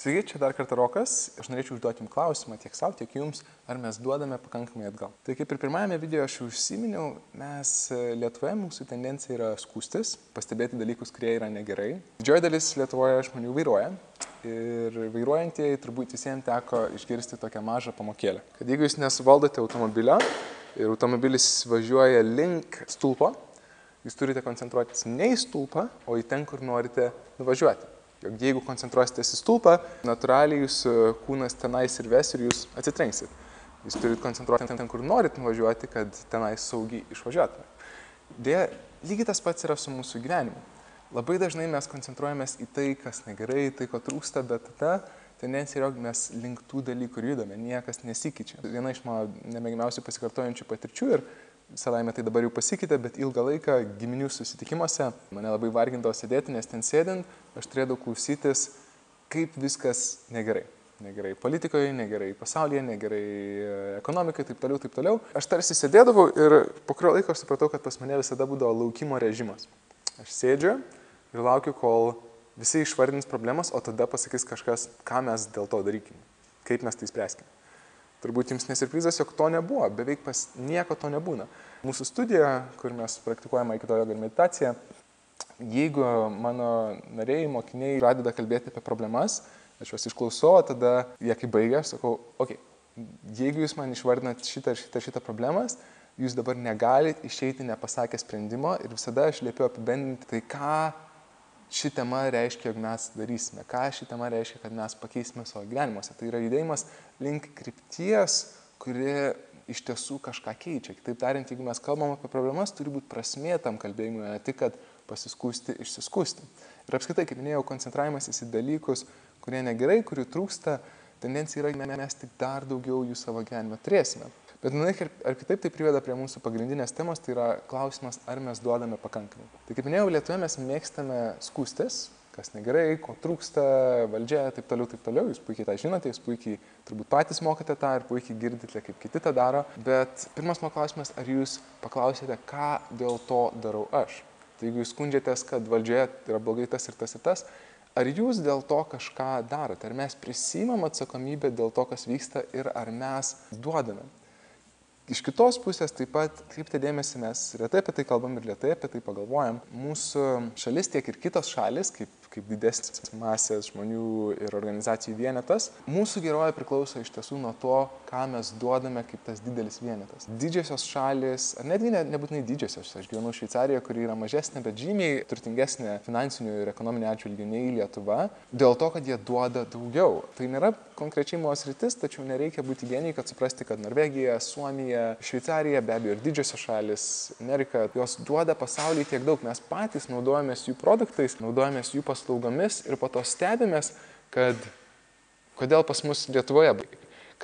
Sveiki, čia dar kartą Rokas. Aš norėčiau užduoti jums klausimą tiek savo, tiek jums, ar mes duodame pakankamai atgal. Tai kaip ir pirmajame video aš užsiminiau, mes Lietuvoje mūsų tendencija yra skųstis, pastebėti dalykus, kurie yra negerai. Didžioji dalis Lietuvoje žmonių vairuoja ir vairuojantieji turbūt visiems teko išgirsti tokią mažą pamokėlę. Kad jeigu jūs nesuvaldote automobilio ir automobilis važiuoja link stulpo, jūs turite koncentruotis ne į stulpą, o į ten, kur norite nuvažiuoti. Jog jeigu koncentruositės į stulpą, natūraliai jūsų kūnas tenais ir ves ir jūs atsitrenksit. Jūs turite koncentruoti ten, kur norit nuvažiuoti, kad tenais saugiai išvažiuotumėte. Deja, lygiai tas pats yra su mūsų gyvenimu. Labai dažnai mes koncentruojamės į tai, kas negerai, tai, ko trūksta, bet tada tendencija yra, mes link tų dalykų judame, niekas nesikeičia. Viena iš mano nemėgimiausių pasikartojančių patirčių ir savaime tai dabar jau pasikeitė, bet ilgą laiką giminių susitikimuose mane labai vargindavo sėdėti, nes ten sėdint aš turėdavau klausytis, kaip viskas negerai. Negerai politikoje, negerai pasaulyje, negerai ekonomikai, taip toliau. Aš tarsi sėdėdavau ir po kurio laiko aš supratau, kad pas mane visada būdavo laukimo režimas. Aš sėdžiu ir laukiu, kol visi išvardins problemas, o tada pasakys kažkas, ką mes dėl to darykime, kaip mes tai spręskime. Turbūt jums nesirprizas, jog to nebuvo, beveik pas nieko to nebūna. Mūsų studija, kur mes praktikuojame Aikido jogą ir meditaciją, jeigu mano nariai, mokiniai pradeda kalbėti apie problemas, aš juos išklausau, tada jie kai baigia, aš sakau, jeigu jūs man išvardinat šitą problemas, jūs dabar negalit išeiti nepasakę sprendimo ir visada aš liepiu apibendrinti tai, ką ši tema reiškia, jog mes darysime, ką ši tema reiškia, kad mes pakeisime savo gyvenimuose. Tai yra judėjimas link krypties, kuri iš tiesų kažką keičia. Kitaip tariant, jeigu mes kalbam apie problemas, turi būti prasmė tam kalbėjimui, ne tik, kad pasiskųsti, išsiskųsti. Ir apskritai, kaip minėjau, koncentravimasis į dalykus, kurie negerai, kurių trūksta, tendencija yra, mes tik dar daugiau jų savo gyvenime turėsime. Bet ar kitaip tai priveda prie mūsų pagrindinės temos, tai yra klausimas, ar mes duodame pakankamai. Tai kaip minėjau, Lietuvoje mes mėgstame skųstis, kas negerai, ko trūksta, valdžia, taip toliau. Jūs puikiai tą žinote, jūs puikiai turbūt patys mokate tą ir puikiai girdite, kaip kiti tą daro. Bet pirmas mano klausimas, ar jūs paklausėte, ką dėl to darau aš? Tai jeigu jūs skundžiatės, kad valdžioje yra blogai tas ir tas, ar jūs dėl to kažką darote? Ar mes prisiimam atsakomybę dėl to, kas vyksta ir ar mes duodame? Iš kitos pusės taip pat, kreipti dėmesį, mes retai apie tai kalbam ir retai apie tai pagalvojam. Mūsų šalis, tiek ir kitos šalis, kaip didesnis masės žmonių ir organizacijų vienetas, mūsų gerovė priklauso iš tiesų nuo to, ką mes duodame kaip tas didelis vienetas. Didžiosios šalis, ar netgi nebūtinai didžiosios, aš gyvenu Šveicarijoje, kuri yra mažesnė, bet žymiai turtingesnė finansinių ir ekonominių atžvilgių nei Lietuva, dėl to, kad jie duoda daugiau. Tai nėra konkrečiai mano sritis, tačiau nereikia būti genijai, kad suprasti, kad Norvegija, Suomija, Šveicarija, be abejo ir didžiosios šalis, Amerika, jos duoda pasaulyje tiek daug. Mes patys naudojamės jų produktais, naudojamės jų paslaugomis ir po to stebimės, kad kodėl pas mus Lietuvoje.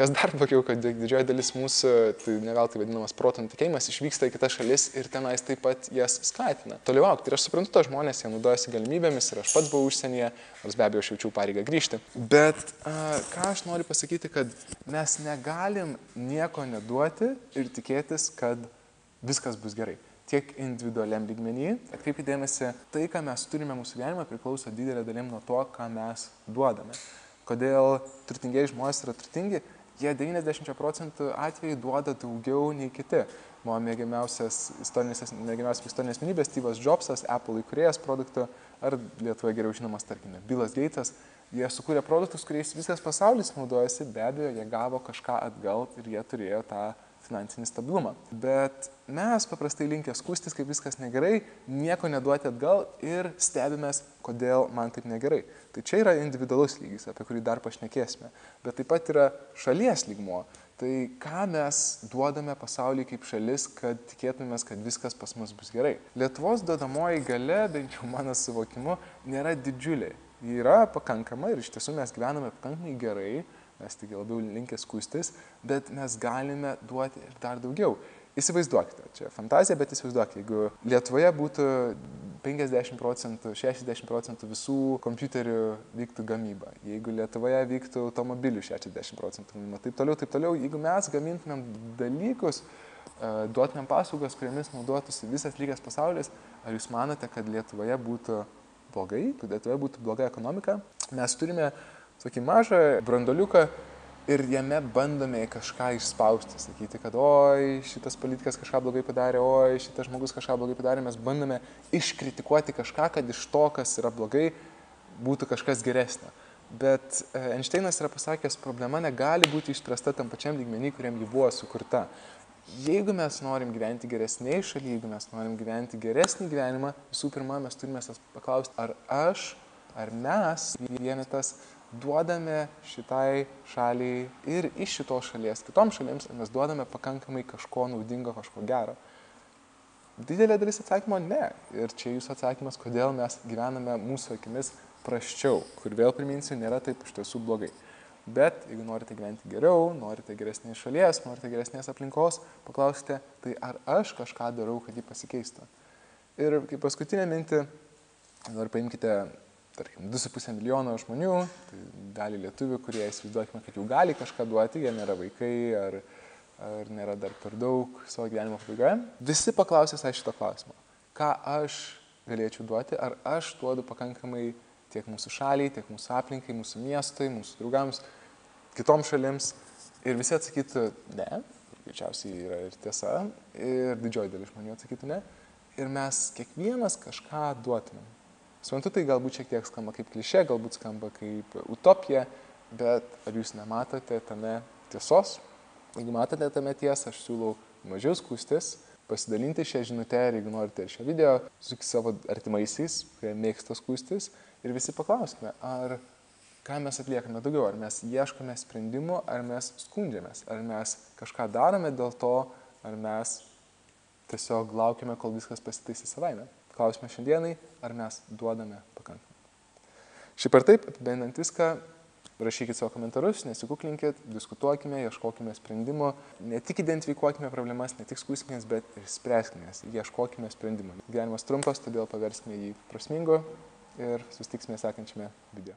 Kas dar blogiau, kad didžioji dalis mūsų, tai ne veltui vadinamas proto nutekėjimas, išvyksta į kitas šalis ir tenais taip pat jas skatina toliau augti. Ir aš suprantu, to žmonės, jie naudojasi galimybėmis ir aš pats buvau užsienyje, nors be abejo aš jaučiau pareigą grįžti. Bet ką aš noriu pasakyti, kad mes negalim nieko neduoti ir tikėtis, kad viskas bus gerai. Tiek individualiam lygmenį, atkreipkite dėmesį, tai, ką mes turime mūsų gyvenime, priklauso didelė dalim nuo to, ką mes duodame. Kodėl turtingieji žmonės yra turtingi? Jie 90% atvejų duoda daugiau nei kiti. Mano mėgiamiausias istorinės asmenybės Steve'as Jobsas, Apple įkūrėjas produktų, ar Lietuvoje geriau žinomas, tarkime, Billas Gatesas, jie sukūrė produktus, kuriais visas pasaulis naudojasi, be abejo, jie gavo kažką atgal ir jie turėjo tą finansinį stabilumą. Bet mes paprastai linkę skųstis, kaip viskas negerai, nieko neduoti atgal ir stebimės, kodėl man taip negerai. Tai čia yra individualus lygis, apie kurį dar pašnekėsime. Bet taip pat yra šalies lygmuo. Tai ką mes duodame pasaulyje kaip šalis, kad tikėtumės, kad viskas pas mus bus gerai. Lietuvos duodamoji galia, bent jau mano suvokimu, nėra didžiulė. Ji yra pakankama ir iš tiesų mes gyvename pakankamai gerai, mes tik labiau linkę skųstis, bet mes galime duoti ir dar daugiau. Įsivaizduokite, čia fantazija, bet įsivaizduokite, jeigu Lietuvoje būtų 50%, 60% visų kompiuterių vyktų gamyba, jeigu Lietuvoje vyktų automobilių 60% gamyba, taip toliau, jeigu mes gamintumėm dalykus, duotumėm paslaugas, kuriamis naudotųsi visas likęs pasaulis, ar jūs manote, kad Lietuvoje būtų blogai, kad Lietuvoje būtų bloga ekonomika? Mes turime tokį mažą branduoliuką ir jame bandome kažką išspausti, sakyti, kad oi, šitas politikas kažką blogai padarė, oi, šitas žmogus kažką blogai padarė, mes bandome iškritikuoti kažką, kad iš to, kas yra blogai, būtų kažkas geresnio. Bet Einšteinas yra pasakęs, problema negali būti išspręsta tam pačiam lygmenį, kuriam ji buvo sukurta. Jeigu mes norim gyventi geresniai šalyje, jeigu mes norim gyventi geresnį gyvenimą, visų pirma, mes turime paklausti, ar aš, ar mes vienetas duodame šitai šaliai ir iš šitos šalies kitom šalims, mes duodame pakankamai kažko naudingo, kažko gero. Didelė dalis atsakymo ne. Ir čia jūsų atsakymas, kodėl mes gyvename mūsų akimis prasčiau, kur vėl priminsiu, nėra taip iš tiesų blogai. Bet jeigu norite gyventi geriau, norite geresnės šalies, norite geresnės aplinkos, paklausite, tai ar aš kažką darau, kad jį pasikeistų. Ir kaip paskutinę mintį, dabar paimkite, tarkim, 2,5 milijono žmonių, tai dalį lietuvių, kurie įsivaizduokime, kad jau gali kažką duoti, jie nėra vaikai ar nėra dar per daug savo gyvenimo pabaigoje. Visi paklausė šito klausimo. Ką aš galėčiau duoti, ar aš duodu pakankamai tiek mūsų šaliai, tiek mūsų aplinkai, mūsų miestui, mūsų draugams, kitoms šalims. Ir visi atsakytų ne, greičiausiai yra ir tiesa, ir didžioji dalis žmonių atsakytų ne. Ir mes kiekvienas kažką duotumėm. Suprantu, tai galbūt šiek tiek skamba kaip klišė, galbūt skamba kaip utopija, bet ar jūs nematote tame tiesos? Jeigu matote tame tiesą, aš siūlau mažiau skųstis, pasidalinti šią žinutę ir jeigu norite ir šio video, su savo artimaisiais, kurie mėgsta skųstis, ir visi paklauskime, ar ką mes atliekame daugiau, ar mes ieškome sprendimų, ar mes skundžiamės, ar mes kažką darome dėl to, ar mes tiesiog laukime, kol viskas pasitaisys savaime. Klausime šiandienai, ar mes duodame pakankamai. Šiaip ar taip, apibendrinant viską, rašykit savo komentarus, nesikuklinkit, diskutuokime, ieškokime sprendimo, ne tik identifikuokime problemas, ne tik skųskimės, bet ir spręskime, ieškokime sprendimo. Gyvenimas trumpas, todėl paverskime jį prasmingu ir susitiksime sekančiame video.